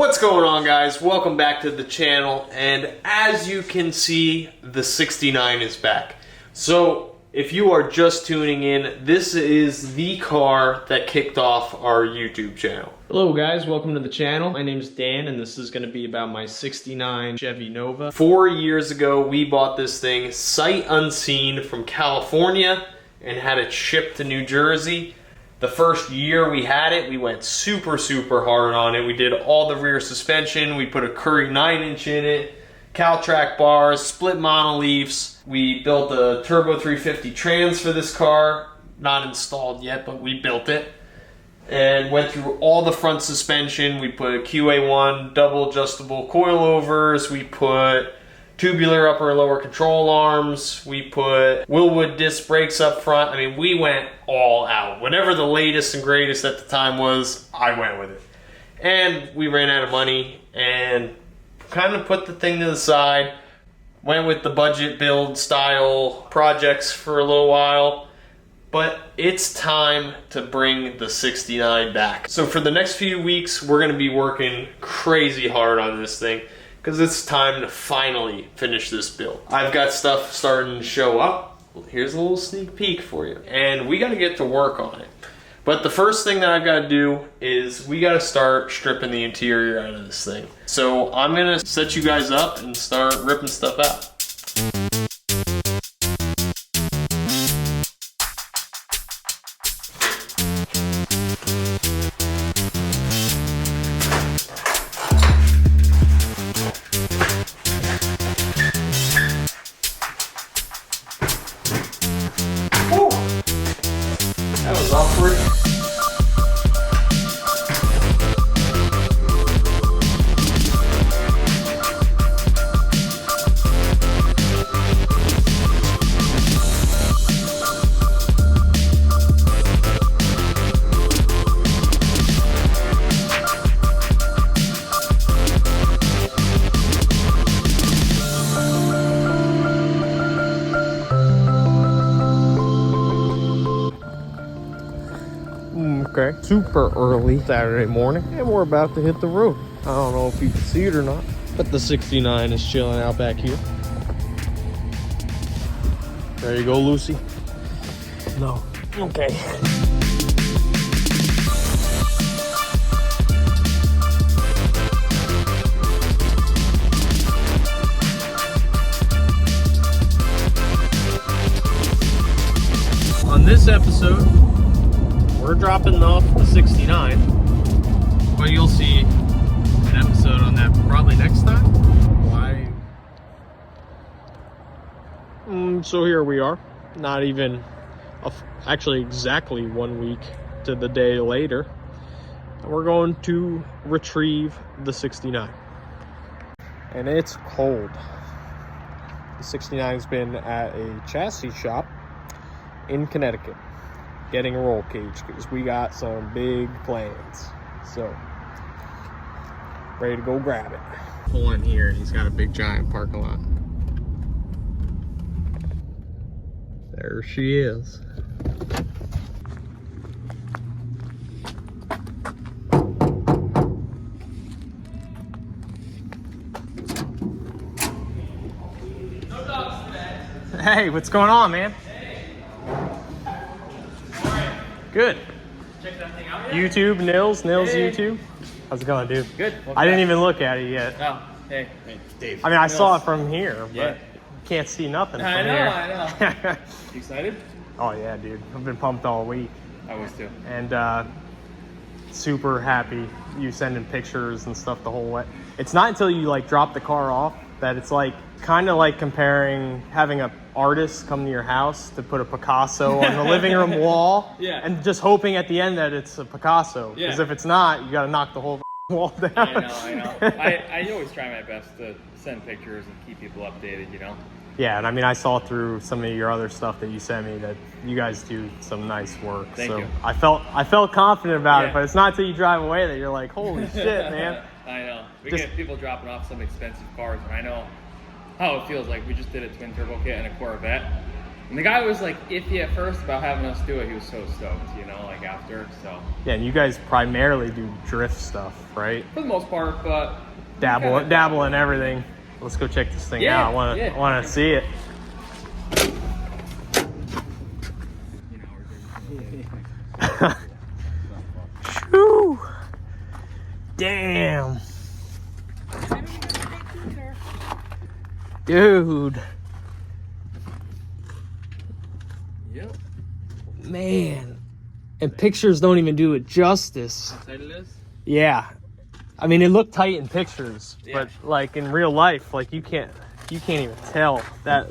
What's going on, guys? Welcome back to the channel, and as you can see, the 69 is back. So if you are just tuning in, this is the car that kicked off our YouTube channel. Hello guys, welcome to the channel. My name is Dan, and this is going to be about my 69 Chevy Nova. 4 years ago, we bought this thing sight unseen from California and had it shipped to New Jersey. The first year we had it, we went super hard on it. We did all the rear suspension. We put a Curry 9-inch in it, Caltrac bars, split monoleafs. We built a Turbo 350 trans for this car. Not installed yet, but we built it. And went through all the front suspension. We put QA1 double adjustable coilovers. We put tubular upper and lower control arms. We put Willwood disc brakes up front. I mean, we went all out. Whatever the latest and greatest at the time was, I went with it. And we ran out of money and kind of put the thing to the side. Went with the budget build style projects for a little while. But it's time to bring the 69 back. So for the next few weeks, we're gonna be working crazy hard on this thing, because it's time to finally finish this build. I've got stuff starting to show up. Here's a little sneak peek for you. And we gotta get to work on it. But the first thing that I've gotta do is we gotta start stripping the interior out of this thing. So I'm gonna set you guys up and start ripping stuff out. That was awkward. Okay, super early Saturday morning, and we're about to hit the road. I don't know if you can see it or not, but the 69 is chilling out back here. There you go, Lucy. No. Okay. On this episode, we're dropping off the 69, but you'll see an episode on that probably next time. Why? So here we are, not even, actually exactly 1 week to the day later, and we're going to retrieve the 69. And it's cold. The 69's been at a chassis shop in Connecticut, getting a roll cage, because we got some big plans. So, ready to go grab it. Pull in here, and he's got a big giant parking lot. There she is. No dogs today. Hey, what's going on, man? Good. Check that thing out yet? YouTube, Nils Hey. YouTube. How's it going, dude? Good. I didn't even look at it yet. Oh, hey, Dave. I mean, I Nils. saw it from here, but Yeah. you can't see nothing from I know, here. I know. You excited? Oh yeah, dude. I've been pumped all week. I was too. And super happy you sending pictures and stuff the whole way. It's not until you like drop the car off that it's like kind of like comparing having a artist come to your house to put a Picasso on the living room wall, Yeah. and just hoping at the end that it's a Picasso, because Yeah. if it's not, you got to knock the whole wall down. I know. I always try my best to send pictures and keep people updated, you know? Yeah, and I mean, I saw through some of your other stuff that you sent me that you guys do some nice work. Thank so you. I felt confident about it, Yeah. but it's not until you drive away that you're like, holy shit, man. I know. We Just- get people dropping off some expensive cars, and I know how it feels. Like, we just did a twin turbo kit and a Corvette, And the guy was like iffy at first about having us do it. He was so stoked, you know, like after. So Yeah, and you guys primarily do drift stuff, right? for the most part, but Dabble in everything. Let's go check this thing Yeah, out. I yeah. want to see it. Shoo! Damn. Dude. Yep. Man. And pictures don't even do it justice. How tight it is? Yeah. I mean, it looked tight in pictures, Yeah. but like in real life, like you can't even tell that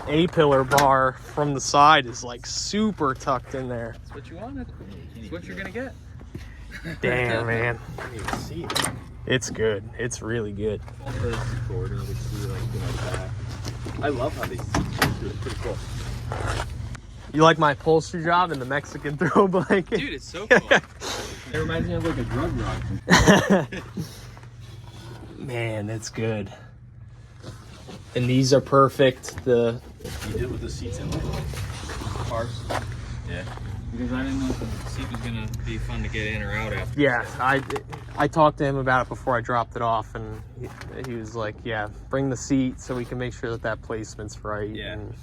A-pillar bar from the side is like super tucked in there. That's what you wanted. That's what you're gonna get. Damn, man. I didn't even see it. It's good. It's really good. I love how they do it. Pretty cool. You like my upholstery job and the Mexican throw blanket? Dude, it's so cool. It reminds me of like a drug rug. Man, it's good. And these are perfect. You did with the seats in there. Cars. Yeah. Because I didn't know if the seat was gonna be fun to get in or out after. Yeah, I talked to him about it before I dropped it off, and he was like, "Yeah, bring the seat so we can make sure that placement's right." Yeah. And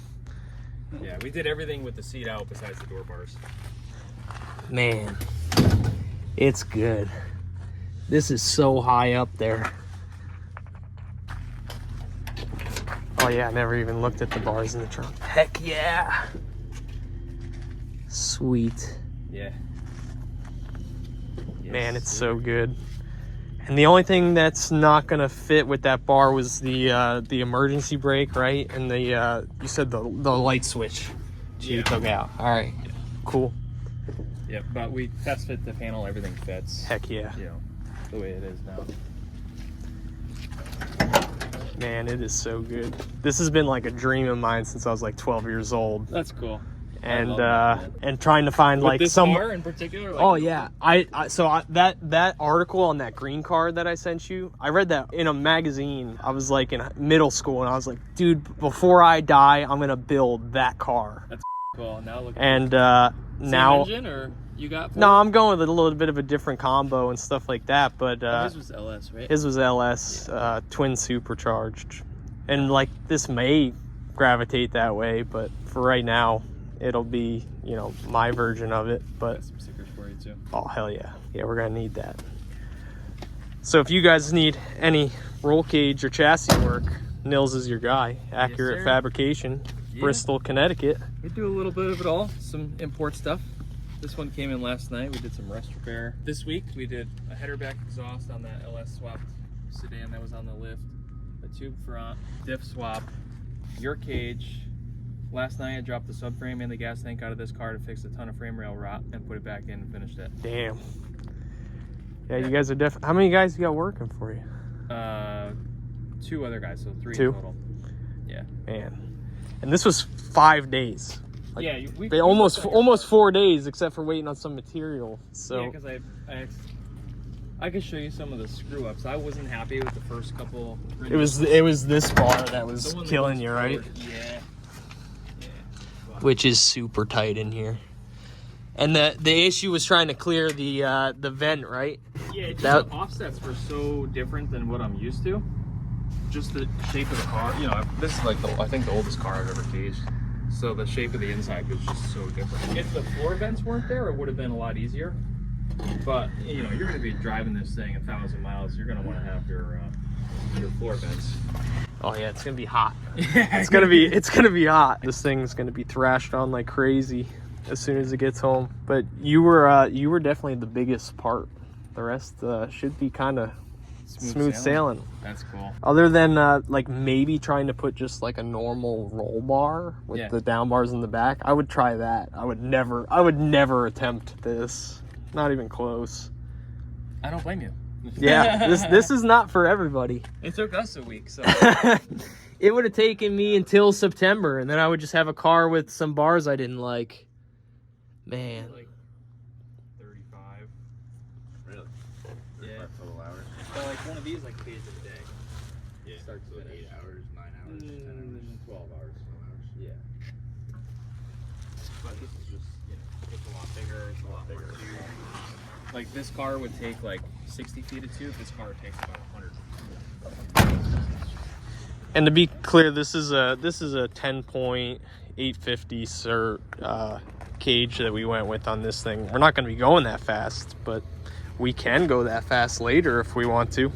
Yeah, we did everything with the seat out besides the door bars. man, it's good. This is so high up there. Oh yeah, I never even looked at the bars in the trunk. Heck yeah. Sweet. Yeah. Man, it's so good. And the only thing that's not gonna fit with that bar was the emergency brake, right? And the you said the light switch you took out. All right, cool. Yeah, but we test fit the panel, everything fits. Heck yeah. You know, the way it is now. Man, it is so good. This has been like a dream of mine since I was like 12 years old. That's cool. And love that, man. and trying to find With like this some car in particular? Like, Oh yeah, that article on that green card that I sent you, I read that in a magazine. I was like in middle school, and I was like, dude, before I die, I'm gonna build that car. That's cool. Now look. And Same now, engine or you got? no, I'm going with a little bit of a different combo and stuff like that. But His was LS, right? his was LS, twin supercharged, and like this may gravitate that way, but for right now, it'll be, you know, my version of it. But Got some stickers for you too. oh, hell yeah. Yeah, we're going to need that. So if you guys need any roll cage or chassis work, Nils is your guy. Accurate sir. Fabrication, Yeah. Bristol, Connecticut. We do a little bit of it all. Some import stuff. This one came in last night. We did some rust repair. This week we did a header back exhaust on that LS swapped sedan that was on the lift. A tube front, diff swap, your cage. Last night I dropped the subframe and the gas tank out of this car to fix a ton of frame rail rot and put it back in and finished it. Damn. Yeah, you guys are definitely... How many guys you got working for you? 2 other guys, so 3 2? in total. Yeah. Man. And this was 5 days. Like, Yeah, they almost 4 days, except for waiting on some material. So Yeah, because I could show you some of the screw ups. I wasn't happy with the first couple. it was this bar that was The one that killing goes you, right? forward. Yeah. Which is super tight in here. And the issue was trying to clear the vent, right? Yeah, just That- the offsets were so different than what I'm used to. Just the shape of the car. You know, this is like I think the oldest car I've ever caged. So the shape of the inside was just so different. If the floor vents weren't there, it would have been a lot easier. But you know, you're going to be driving this thing 1,000 miles. You're going to want to have your floor vents. Oh yeah, it's gonna be hot. It's gonna be hot. This thing's gonna be thrashed on like crazy as soon as it gets home. But you were definitely the biggest part. The rest should be kind of smooth sailing. That's cool. Other than like maybe trying to put just like a normal roll bar with the down bars in the back, I would try that. I would never attempt this. Not even close. I don't blame you. Yeah, this is not for everybody. It took us a week, so. It would have taken me until September, and then I would just have a car with some bars I didn't like. Man. Like 35. Really? Yeah. Total hours. But like one of these, like pays a day. Yeah. Start to So finish. 8 hours, 9 hours, 10 hours. 12 hours. 12 hours. Yeah. but this is just, you know, it's a lot bigger. It's a lot bigger too. Like this car would take like 60 feet of tube. This car takes about 100. And to be clear, this is a 10.850 cert cage that we went with on this thing. We're not going to be going that fast, but we can go that fast later if we want to.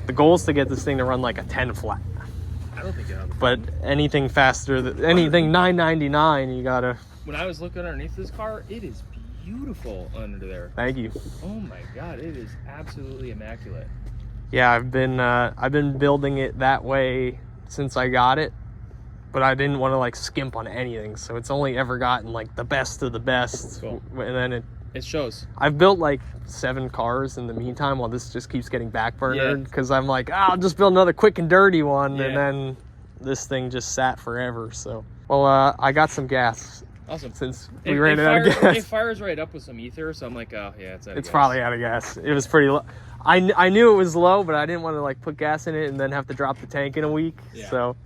The goal is to get this thing to run like a 10 flat. I don't think it. But anything faster, anything 999, you gotta. When I was looking underneath this car, it is beautiful under there. Thank you. Oh my god, it is absolutely immaculate. Yeah, I've been building it that way since I got it, but I didn't want to like skimp on anything, so it's only ever gotten like the best of the best. Cool. And then It shows. I've built like 7 cars in the meantime while this just keeps getting backburnered because I'm like, I'll just build another quick and dirty one, and then this thing just sat forever. So, well, I got some gas. Awesome. Since we ran out of gas. It fires right up with some ether, so I'm like, oh yeah, it's out of It's gas. probably out of gas. It was pretty low. I knew it was low, but I didn't want to like put gas in it and then have to drop the tank in a week. Yeah. So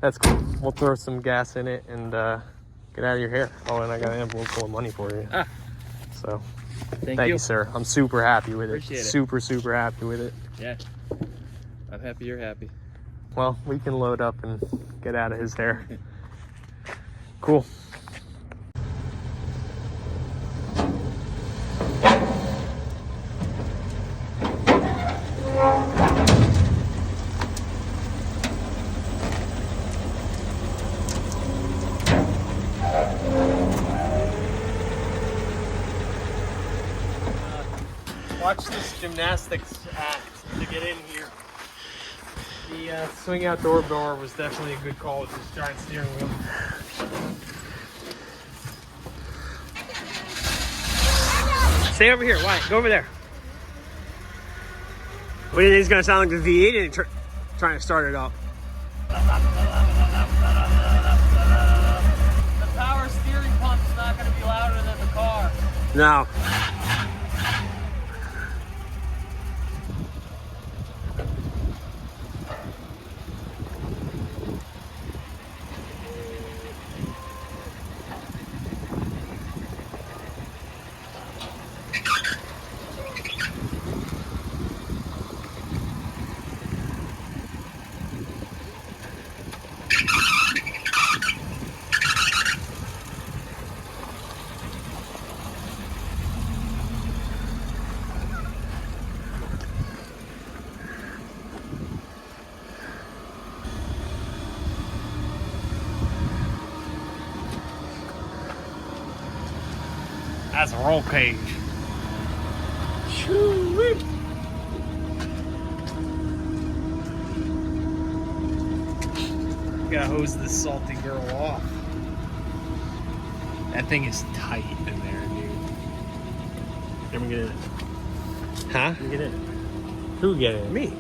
that's cool. We'll throw some gas in it and get out of your hair. Oh, and I got an envelope full of money for you. Ah. So Thank thank you, sir. I'm super happy with it. Appreciate it. Super happy with it. Yeah. I'm happy you're happy. Well, we can load up and get out of his hair. Cool. Watch this gymnastics act to get in here. The swing out door was definitely a good call with this giant steering wheel. Stay over here. Wyatt, go over there. What do you think is going to sound like the V8 and trying to start it up? The power steering pump's not going to be louder than the car. No. That's a roll cage. Gotta hose this salty girl off. That thing is tight in there, dude. Let me get in it. Huh? You get in. Who get in? Me.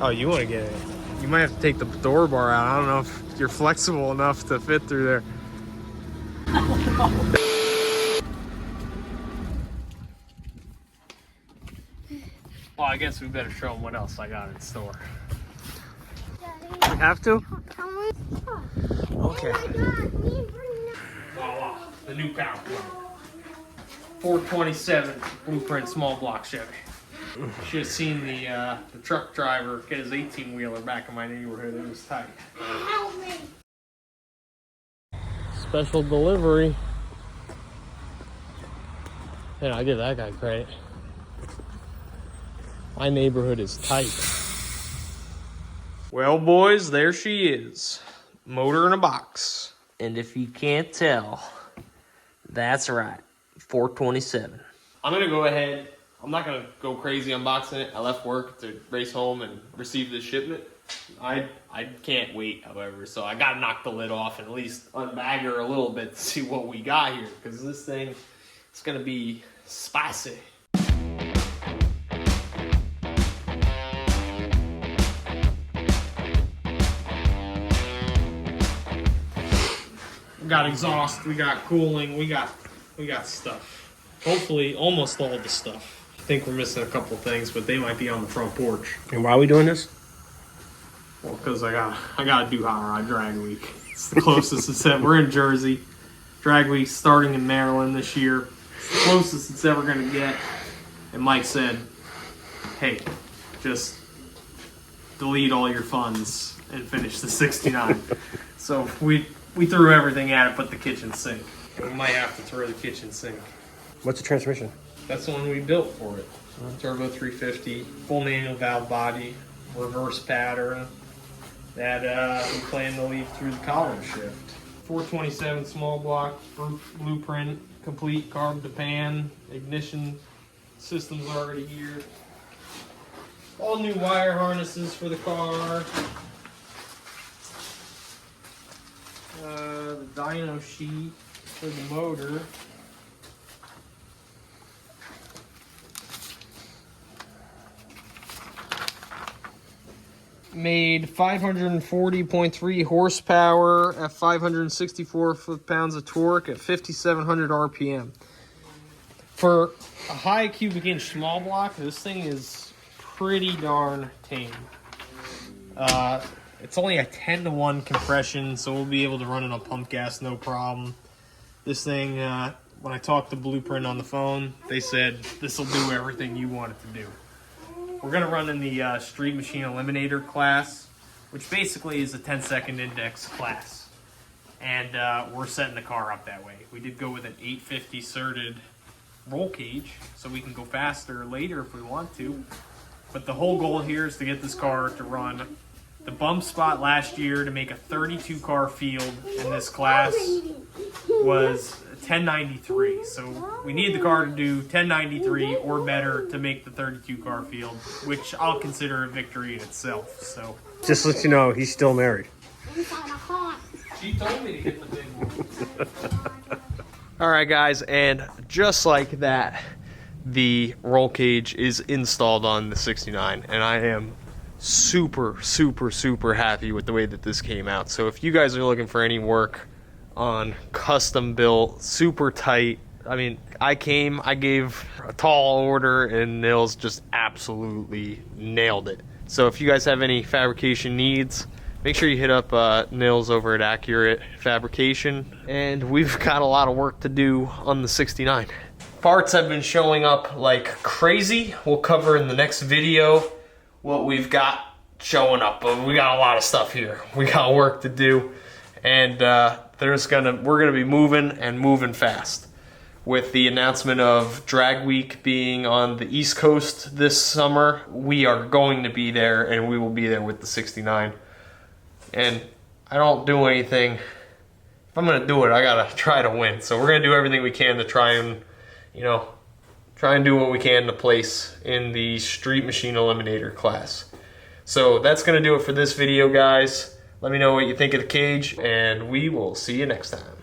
Oh, you want to get in? You might have to take the door bar out. I don't know if you're flexible enough to fit through there. Well, I guess we better show them what else I got in store. We have to? Okay. Voila, the new power plant. 427 blueprint small block Chevy. Should have seen the truck driver get his 18-wheeler back in my neighborhood. It was tight. Special delivery. Yeah, I give that guy credit. My neighborhood is tight. Well, boys, there she is. Motor in a box. And if you can't tell, that's right, 427. I'm going to go ahead. I'm not going to go crazy unboxing it. I left work to race home and receive this shipment. I can't wait, however, so I got to knock the lid off and at least unbag her a little bit to see what we got here, because this thing is going to be spicy. We got exhaust, we got cooling, we got stuff. Hopefully, almost all the stuff. I think we're missing a couple things, but they might be on the front porch. And why are we doing this? Well, because I gotta do hot rod drag week. It's the closest it's at. We're in Jersey. Drag Week starting in Maryland this year. It's the closest it's ever going to get. And Mike said, hey, just delete all your funds and finish the 69. So we threw everything at it but the kitchen sink. We might have to throw the kitchen sink. What's the transmission? That's the one we built for it. Turbo 350, full manual valve body, reverse pattern that we plan to leave through the collar shift. 427 small block, blueprint, complete carb to pan, ignition system's already here. All new wire harnesses for the car. The dyno sheet for the motor. Made 540.3 horsepower at 564 foot-pounds of torque at 5,700 RPM. For a high cubic inch small block, this thing is pretty darn tame. It's only a 10-to-1 compression, so we'll be able to run it on pump gas, no problem. This thing, when I talked to Blueprint on the phone, they said this will do everything you want it to do. We're going to run in the Street Machine Eliminator class, which basically is a 10-second index class. And we're setting the car up that way. We did go with an 850 certed roll cage, so we can go faster later if we want to. But the whole goal here is to get this car to run the bump spot last year to make a 32 car field in this class was 1093. So we need the car to do 1093 or better to make the 32 car field, which I'll consider a victory in itself. So Just to let you know, he's still married. she told me to get the big one. All right, guys, and just like that, the roll cage is installed on the 69, and I am super, super, super happy with the way that this came out. So if you guys are looking for any work on custom built, super tight, I mean, I gave a tall order, and Nils just absolutely nailed it. So if you guys have any fabrication needs, make sure you hit up Nils over at Accurate Fabrication, and we've got a lot of work to do on the 69. Parts have been showing up like crazy. We'll cover in the next video what we've got showing up, but we got a lot of stuff here. We got work to do, and we're gonna be moving fast. With the announcement of Drag Week being on the East Coast this summer, we are going to be there, and we will be there with the 69. And I don't do anything. If I'm gonna do it, I gotta try to win. So we're gonna do everything we can to try and do what we can to place in the Street Machine Eliminator class. So that's gonna do it for this video, guys. Let me know what you think of the cage, and we will see you next time.